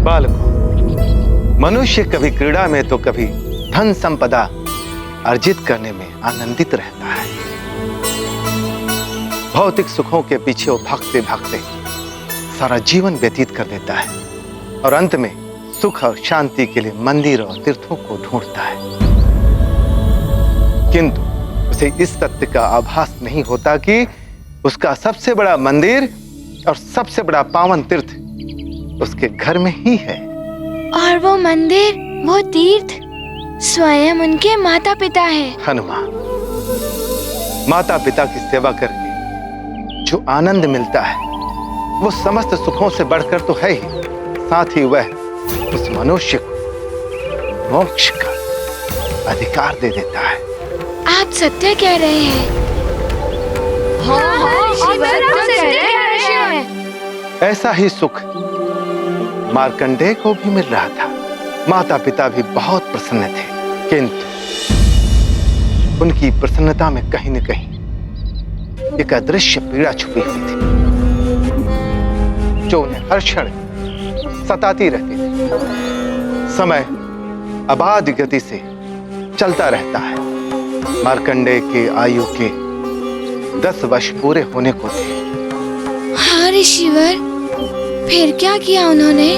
बालकों, मनुष्य कभी क्रीड़ा में तो कभी धन संपदा अर्जित करने में आनंदित रहता है। भौतिक सुखों के पीछे वो भागते भागते सारा जीवन व्यतीत कर देता है और अंत में सुख और शांति के लिए मंदिर और तीर्थों को ढूंढता है, किंतु उसे इस सत्य का आभास नहीं होता कि उसका सबसे बड़ा मंदिर और सबसे बड़ा पावन तीर्थ उसके घर में ही है। और वो मंदिर, वो तीर्थ स्वयं उनके माता पिता है। हनुमान, माता पिता की सेवा करके जो आनंद मिलता है वो समस्त सुखों से बढ़कर तो है ही, साथ ही वह उस मनुष्य को मोक्ष का अधिकार दे देता है। आप सत्य कह रहे हैं। ऐसा ही सुख मार्कंडेय को भी मिल रहा था। माता पिता भी बहुत प्रसन्न थे, किंतु उनकी प्रसन्नता में कहीं न कहीं एक अदृश्य पीड़ा छुपी हुई थी जो उन्हें हर क्षण सताती रहती थी। समय अबाध गति से चलता रहता है। मार्कंडेय के आयु के 10 वर्ष पूरे होने को थे। हाँ ऋषिवर, फिर क्या किया उन्होंने?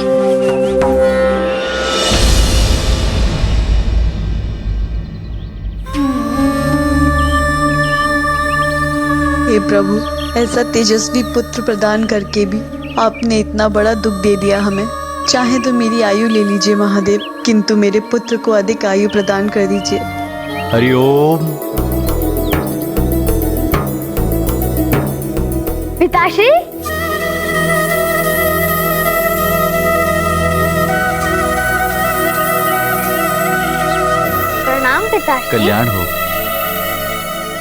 हे प्रभु, ऐसा तेजस्वी पुत्र प्रदान करके भी आपने इतना बड़ा दुख दे दिया हमें। चाहे तो मेरी आयु ले लीजिए महादेव, किंतु मेरे पुत्र को अधिक आयु प्रदान कर दीजिए। हरिओम। पिताश्री, प्रणाम पिताश्री। कल्याण हो।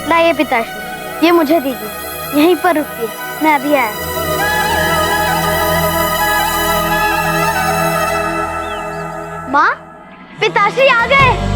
लाइए पिताश्री, ये मुझे दीजिए। यहीं पर रुकिए, मैं अभी आया। माँ, पिताश्री आ गए।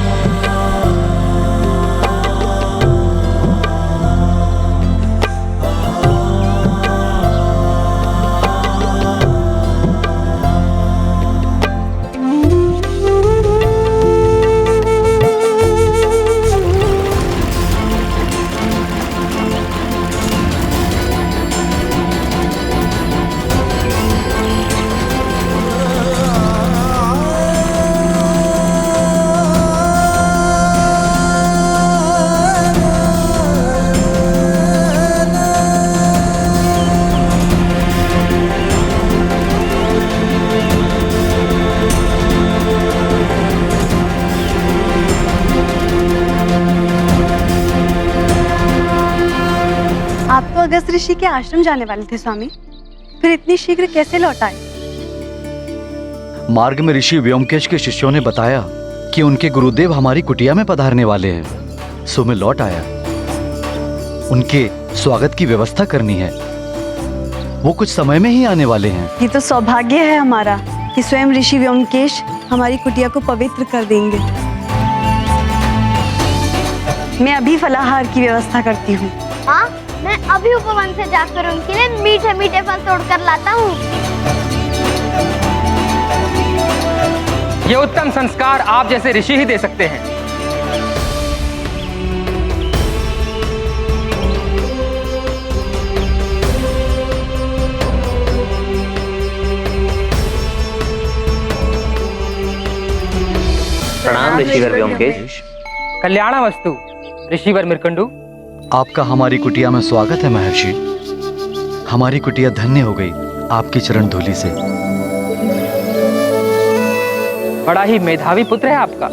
आप तो अगस्त ऋषि के आश्रम जाने वाले थे स्वामी, फिर इतनी शीघ्र कैसे लौट आए? मार्ग में ऋषि व्योमकेश के शिष्यों ने बताया कि उनके गुरुदेव हमारी कुटिया में पधारने वाले हैं, सो मैं लौट आया। उनके स्वागत की व्यवस्था करनी है, वो कुछ समय में ही आने वाले हैं। ये तो सौभाग्य है हमारा कि स्वयं ऋषि व्योमकेश हमारी कुटिया को पवित्र कर देंगे। मैं अभी फलाहार की व्यवस्था करती हूँ। हाँ, मैं अभी उपवन से जाकर उनके लिए मीठे मीठे फल तोड़कर लाता हूँ। ये उत्तम संस्कार आप जैसे ऋषि ही दे सकते हैं। प्रणाम ऋषिवर व्योमकेश। कल्याणावस्तु ऋषिवर मृकंडू। आपका हमारी कुटिया में स्वागत है महर्षि। हमारी कुटिया धन्य हो गई आपकी चरण धूलि से। बड़ा ही मेधावी पुत्र है आपका।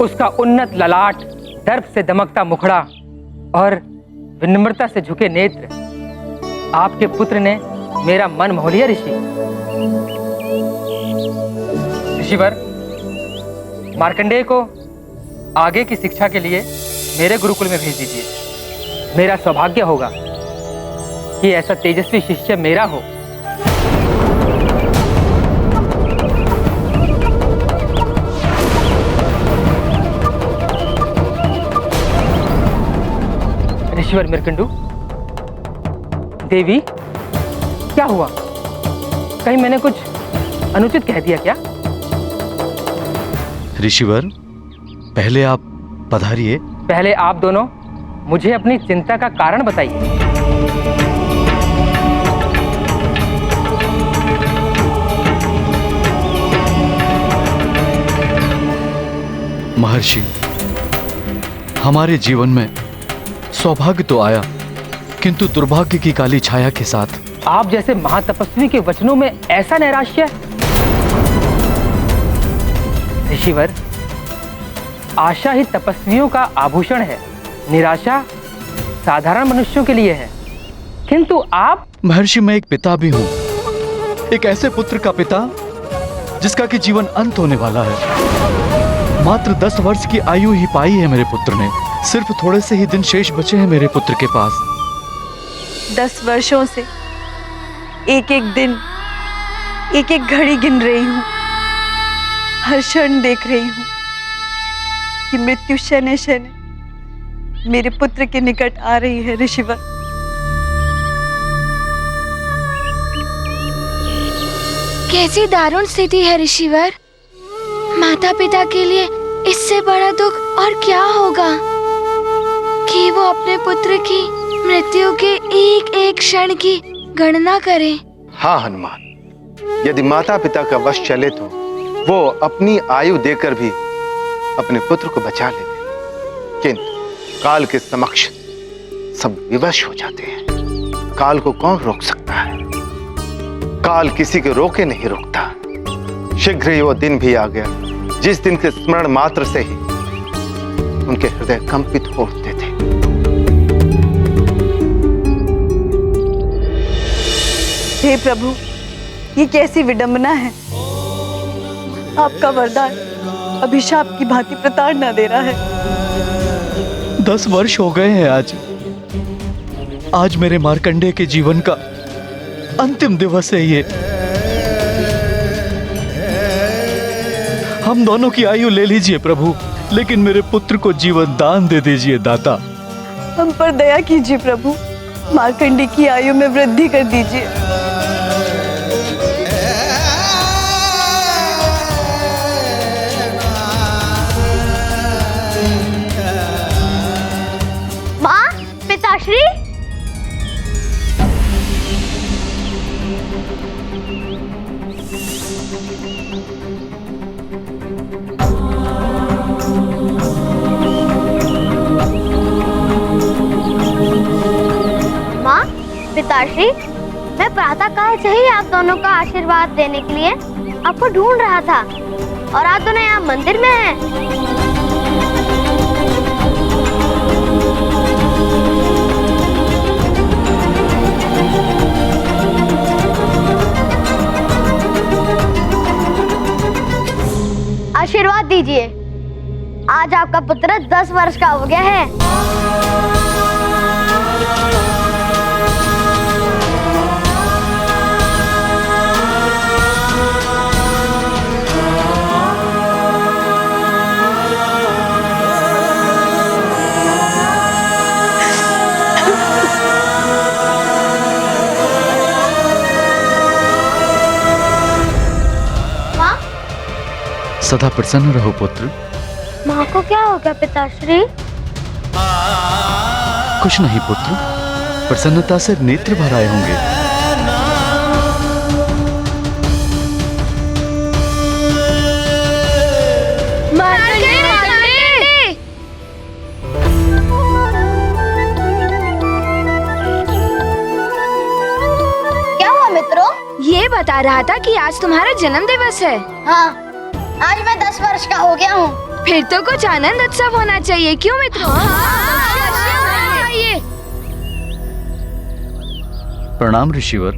उसका उन्नत ललाट, दर्प से दमकता मुखड़ा और विनम्रता से झुके नेत्र, आपके पुत्र ने मेरा मन मोह लिया ऋषि। ऋषिवर, मार्कंडेय को आगे की शिक्षा के लिए मेरे गुरुकुल में भेज दीजिए। मेरा सौभाग्य होगा कि ऐसा तेजस्वी शिष्य मेरा हो। ऋषिवर मृकंडू, देवी, क्या हुआ? कहीं मैंने कुछ अनुचित कह दिया क्या? ऋषिवर, पहले आप पधारिए। पहले आप दोनों मुझे अपनी चिंता का कारण बताइए। महर्षि, हमारे जीवन में सौभाग्य तो आया, किंतु दुर्भाग्य की काली छाया के साथ। आप जैसे महातपस्वी के वचनों में ऐसा नैराश्य? ऋषिवर, आशा ही तपस्वियों का आभूषण है, निराशा साधारण मनुष्यों के लिए है। किंतु आप? महर्षि, मैं एक पिता भी हूं, एक ऐसे पुत्र का पिता जिसका कि जीवन अंत होने वाला है। मात्र 10 वर्ष की आयु ही पाई है मेरे पुत्र ने। सिर्फ थोड़े से ही दिन शेष बचे हैं मेरे पुत्र के पास। 10 वर्षों से एक एक दिन, एक एक घड़ी गिन रही हूँ। हर क्षण देख रही हूँ कि मृत्यु शने शने मेरे पुत्र के निकट आ रही है। ऋषिवर, कैसी दारुण स्थिति है ऋषिवर। माता पिता के लिए इससे बड़ा दुख और क्या होगा कि वो अपने पुत्र की मृत्यु के एक एक क्षण की गणना करें। हाँ हनुमान, यदि माता पिता का वश चले तो वो अपनी आयु देकर भी अपने पुत्र को बचा लेते, किंतु काल के समक्ष सब विवश हो जाते हैं। काल को कौन रोक सकता है? काल किसी को रोके नहीं रोकता। शीघ्र ही वो दिन भी आ गया जिस दिन के स्मरण मात्र से ही उनके हृदय कंपित हो उठते थे। हे प्रभु, ये कैसी विडंबना है। आपका वरदान अभिशाप की भांति प्रताड़ना दे रहा है। 10 वर्ष हो गए हैं आज मेरे मार्कंडेय के जीवन का अंतिम दिवस है ये। हम दोनों की आयु ले लीजिए प्रभु, लेकिन मेरे पुत्र को जीवन दान दे दीजिए दाता। हम पर दया कीजिए प्रभु, मार्कंडेय की आयु में वृद्धि कर दीजिए। माँ, पिताश्री, पिताश्री, मैं प्रातःकाल से ही आप दोनों का आशीर्वाद देने के लिए आपको ढूंढ रहा था और आप दोनों यहाँ मंदिर में हैं। आशीर्वाद दीजिए, आज आपका पुत्र 10 वर्ष का हो गया है। सदा प्रसन्न रहो पुत्र। माँ को क्या हो गया पिताश्री? कुछ नहीं पुत्र, प्रसन्नता से नेत्र भर आए होंगे। क्या हुआ मित्रों? ये बता रहा था कि आज तुम्हारा जन्म दिवस है। हाँ, आज मैं 10 वर्ष का हो गया हूँ। फिर तो कुछ आनंद उत्सव होना चाहिए, क्यों मित्रों? प्रणाम ऋषिवर।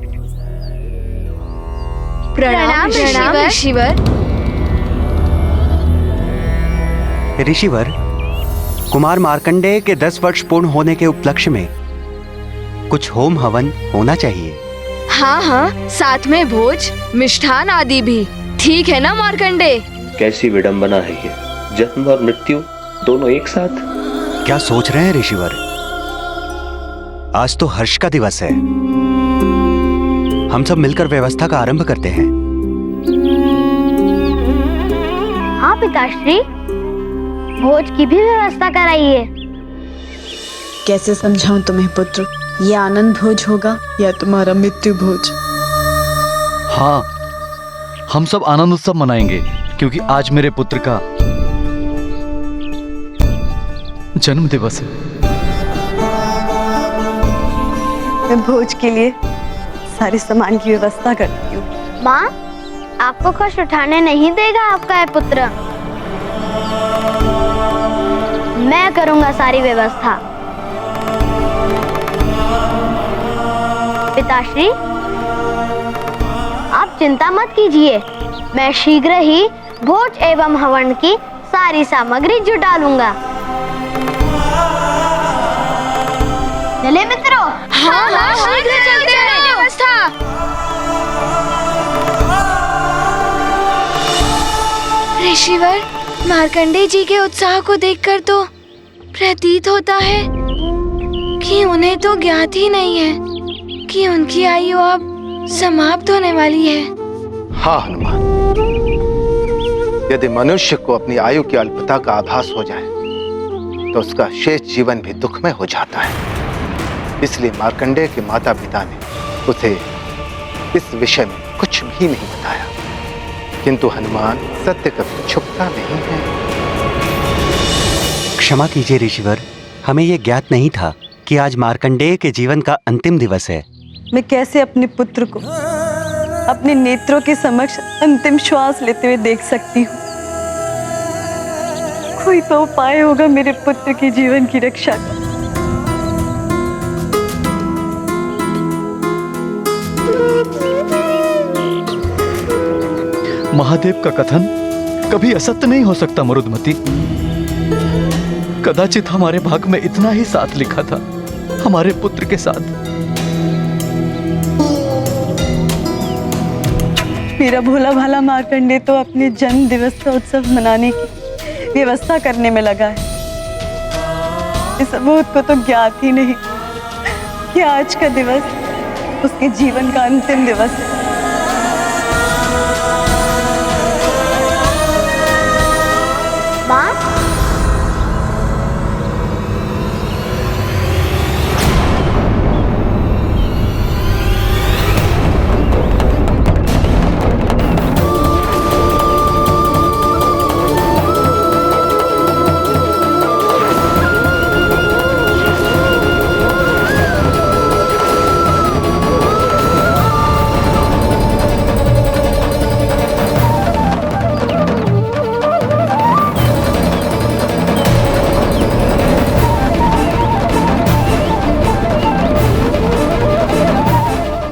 प्रणाम ऋषिवर। ऋषिवर, कुमार मार्कंडेय के 10 वर्ष पूर्ण होने के उपलक्ष्य में कुछ होम हवन होना चाहिए। हाँ हाँ, साथ में भोज, मिष्ठान आदि भी। ठीक है ना मार्कंडेय? कैसी विडंबना है ये, जन्म और मृत्यु दोनों एक साथ। क्या सोच रहे हैं ऋषिवर? आज तो हर्ष का दिवस है। हम सब मिलकर व्यवस्था का आरंभ करते हैं। हाँ पिताश्री, भोज की भी व्यवस्था कराइए। कैसे समझाऊं तुम्हें पुत्र, ये आनंद भोज होगा या तुम्हारा मृत्यु भोज? हाँ, हम सब आनंद उत्सव मनाएंगे क्योंकि आज मेरे पुत्र का जन्म दिवस है। मैं भोज के लिए सारे सामान की व्यवस्था करती हूँ। माँ, आपको कष्ट उठाने नहीं देगा आपका ये पुत्र। मैं करूंगा सारी व्यवस्था। पिताश्री, आप चिंता मत कीजिए, मैं शीघ्र ही भोज एवं हवन की सारी सामग्री जुटा लूंगा। चले मित्रों। हाँ हाँ, शीघ्र चलते हैं। व्यवस्था। ऋषिवर, मार्कंडेय जी के उत्साह को देखकर तो प्रतीत होता है कि उन्हें तो ज्ञात ही नहीं है कि उनकी आयु अब समाप्त होने वाली है। हाँ हनुमान, यदि मनुष्य को अपनी आयु की अल्पता का आभास हो जाए तो उसका शेष जीवन भी दुखमय हो जाता है। इसलिए मार्कंडेय के माता पिता ने उसे इस विषय में कुछ भी नहीं बताया। किंतु हनुमान, सत्य कभी छुपता नहीं है। क्षमा कीजिए ऋषिवर, हमें यह ज्ञात नहीं था कि आज मार्कंडेय के जीवन का अंतिम दिवस है। मैं कैसे अपने पुत्र को अपने नेत्रों के समक्ष अंतिम श्वास लेते हुए देख सकती हूँ? कोई तो उपाय होगा मेरे पुत्र के जीवन की रक्षा का। महादेव का कथन कभी असत्य नहीं हो सकता मरुदमती। कदाचित हमारे भाग में इतना ही साथ लिखा था हमारे पुत्र के साथ। मेरा भोला भाला मार्कंडेय तो अपने जन्म दिवस का उत्सव मनाने की व्यवस्था करने में लगा है। इस अबोध को तो ज्ञात ही नहीं कि आज का दिवस उसके जीवन का अंतिम दिवस है।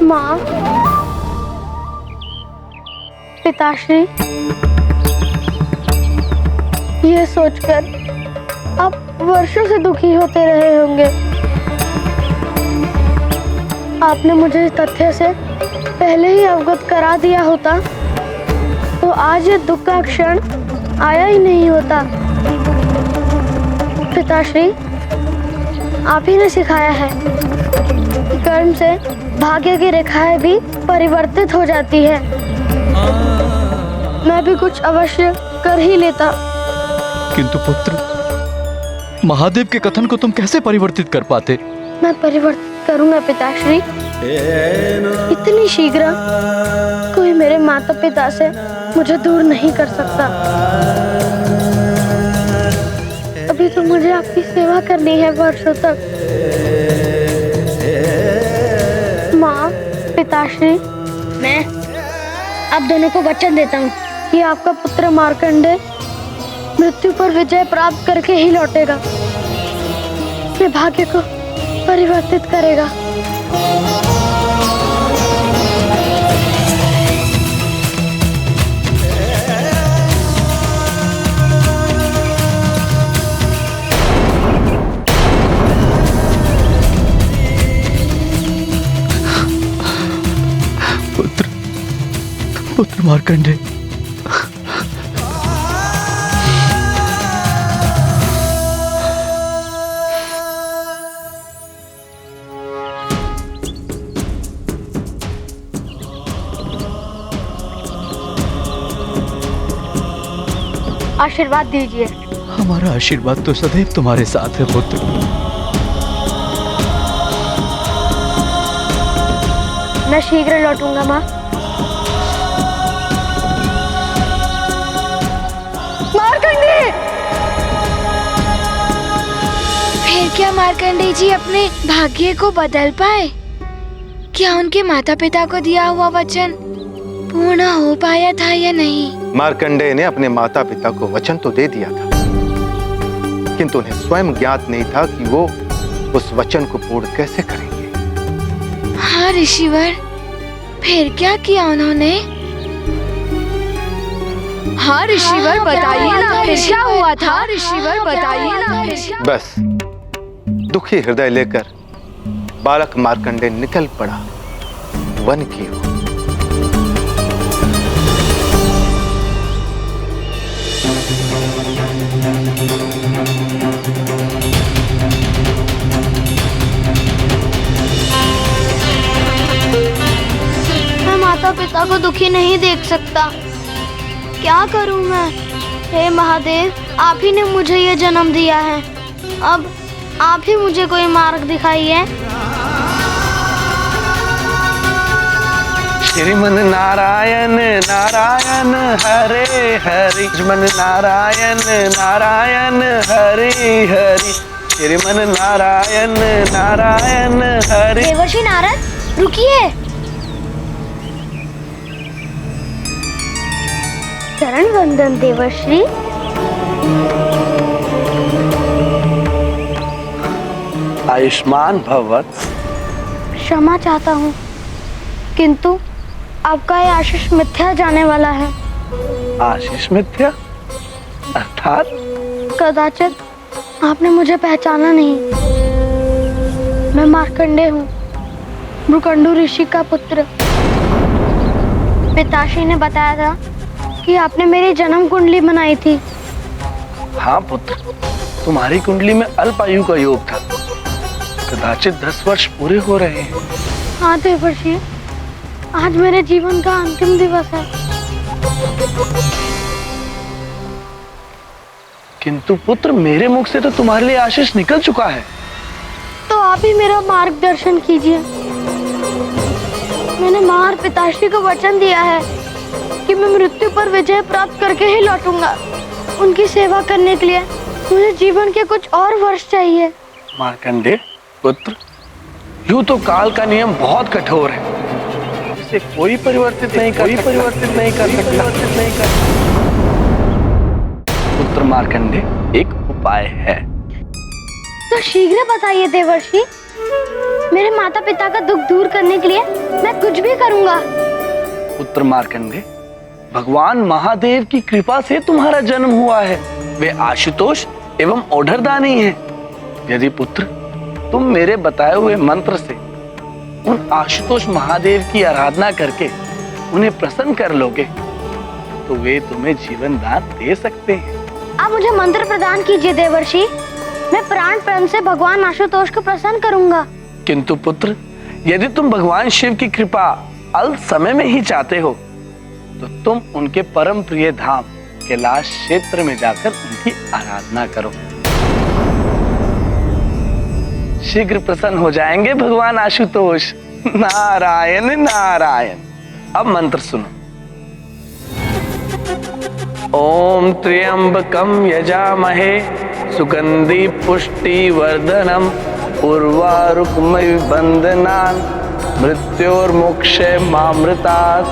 माँ, पिताश्री, ये सोचकर आप वर्षों से दुखी होते रहे होंगे। आपने मुझे इस तथ्य से पहले ही अवगत करा दिया होता तो आज ये दुख का क्षण आया ही नहीं होता। पिताश्री, आप ही ने सिखाया है कि कर्म से भाग्य की रेखाएं भी परिवर्तित हो जाती है। मैं भी कुछ अवश्य कर ही लेता। किंतु पुत्र, महादेव के कथन को तुम कैसे परिवर्तित कर पाते? मैं परिवर्तित करूंगा पिताश्री। इतनी शीघ्र कोई मेरे माता पिता से मुझे दूर नहीं कर सकता। अभी तो मुझे आपकी सेवा करनी है वर्षों तक। माँ, पिताश्री, मैं आप दोनों को वचन देता हूँ कि आपका पुत्र मार्कंडेय मृत्यु पर विजय प्राप्त करके ही लौटेगा। अपने भाग्य को परिवर्तित करेगा। पुत्र मार्कंडेय, आशीर्वाद दीजिए। हमारा आशीर्वाद तो सदैव तुम्हारे साथ है पुत्र। मैं शीघ्र लौटूंगा माँ। मार्कंडे! फिर क्या मार्कंडे जी अपने भाग्य को बदल पाए? क्या उनके माता पिता को दिया हुआ वचन पूर्ण हो पाया था या नहीं? मार्कंडेय ने अपने माता पिता को वचन तो दे दिया था, किंतु उन्हें स्वयं ज्ञात नहीं था कि वो उस वचन को पूर्ण कैसे करेंगे। हाँ ऋषिवर, फिर क्या किया उन्होंने? हाँ ऋषिवर, बताइए ना फिर क्या हुआ था? ऋषिवर बताइए ना। बस दुखी हृदय लेकर बालक मार्कंडेय निकल पड़ा वन की ओर। मैं माता पिता को दुखी नहीं देख सकता। क्या करूं मैं? हे महादेव, आप ही ने मुझे ये जन्म दिया है। अब आप ही मुझे कोई मार्ग दिखाइए। श्रीमन नारायण नारायण हरे हरि, श्रीमन नारायण नारायण हरे हरि, श्रीमन नारायण नारायण हरे। देवर्षि नारद, रुकिए। चरण वंदन देवर्षि। आयुष्मान भव वत्स। क्षमा चाहता हूँ, किंतु आपका ये आशीष मिथ्या जाने वाला है। आशीष मिथ्या अर्थात? कदाचित आपने मुझे पहचाना नहीं। मैं मार्कंडेय हूँ, मृकंडू ऋषि का पुत्र। पिताश्री ने बताया था कि आपने मेरी जन्म कुंडली बनाई थी। हाँ पुत्र, तुम्हारी कुंडली में अल्प आयु का योग था। कदाचित 10 वर्ष पूरे हो रहे हैं। हाँ देवर्षि, आज मेरे जीवन का अंतिम दिवस है। किंतु पुत्र, मेरे मुख से तो तुम्हारे लिए आशीष निकल चुका है। तो आप ही मेरा मार्गदर्शन कीजिए। मैंने महार पिताश्री को वचन दिया है कि मैं मृत्यु पर विजय प्राप्त करके ही लौटूंगा। उनकी सेवा करने के लिए मुझे जीवन के कुछ और वर्ष चाहिए। मार्कंडेय पुत्र, यूं तो काल का नियम बहुत कठोर है, इसे कोई परिवर्तित नहीं कर सकता। पुत्र मार्कंडेय, एक उपाय है। तो शीघ्र बताइए देवर्षि। मेरे माता पिता का दुख दूर करने के लिए मैं कुछ भी करूंगा। पुत्र मार्कंडेय, भगवान महादेव की कृपा से तुम्हारा जन्म हुआ है। वे आशुतोष एवं ओढ़रदानी हैं। यदि पुत्र तुम मेरे बताए हुए मंत्र से उन आशुतोष महादेव की आराधना करके उन्हें प्रसन्न कर लोगे, तो वे तुम्हें जीवन दान दे सकते हैं। आप मुझे मंत्र प्रदान कीजिए देवर्षि। मैं प्राण प्रण से भगवान आशुतोष को प्रसन्न करूंगा। किंतु पुत्र, यदि तुम भगवान शिव की कृपा अल्प समय में ही चाहते हो, तो तुम उनके परम प्रिय धाम कैलाश क्षेत्र में जाकर उनकी आराधना करो। शीघ्र प्रसन्न हो जाएंगे भगवान आशुतोष। नारायण नारायण। अब मंत्र सुनो। ओम त्र्यंबकम यजामहे सुगंधि पुष्टि वर्धनम उर्वारुकमय बंधनान मृत्योर्मोक्षे मामृतात्।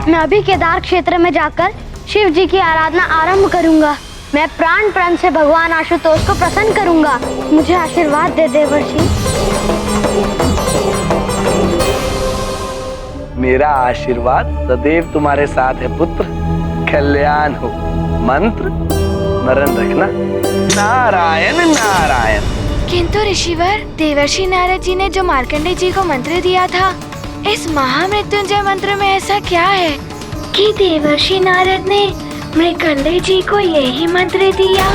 मैं अभी केदार क्षेत्र में जाकर शिव जी की आराधना आरंभ करूंगा। मैं प्राण प्रण से भगवान आशुतोष को प्रसन्न करूंगा। मुझे आशीर्वाद दे देवर्षि। मेरा आशीर्वाद सदैव तुम्हारे साथ है पुत्र। कल्याण हो। मंत्र स्मरण रखना। नारायण नारायण। किंतु ऋषिवर, देवर्षि नारद जी ने जो मार्कंडेय जी को मंत्र दिया था, इस महामृत्युंजय मंत्र में ऐसा क्या है कि देवर्षि नारद ने मार्कंडेय जी को यही मंत्र दिया?